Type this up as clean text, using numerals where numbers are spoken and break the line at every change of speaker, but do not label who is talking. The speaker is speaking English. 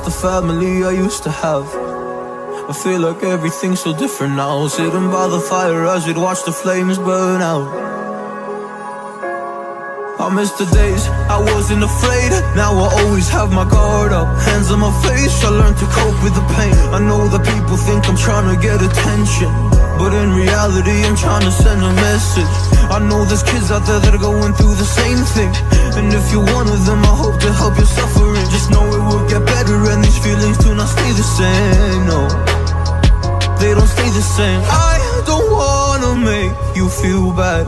the family I used to have. I feel like everything's so different now, sitting by the fire as we'd watch the flames burn out. I miss the days I wasn't afraid, now I always have my guard up. Hands on my face, I learned to cope with the pain. I know that people think I'm trying to get attention, but in reality I'm trying to send a message. I know there's kids out there that are going through the same thing, and if you're one of them, I hope to help your suffering. Just know it will get better and these feelings do not stay the same, no, they don't stay the same. I don't wanna make you feel bad,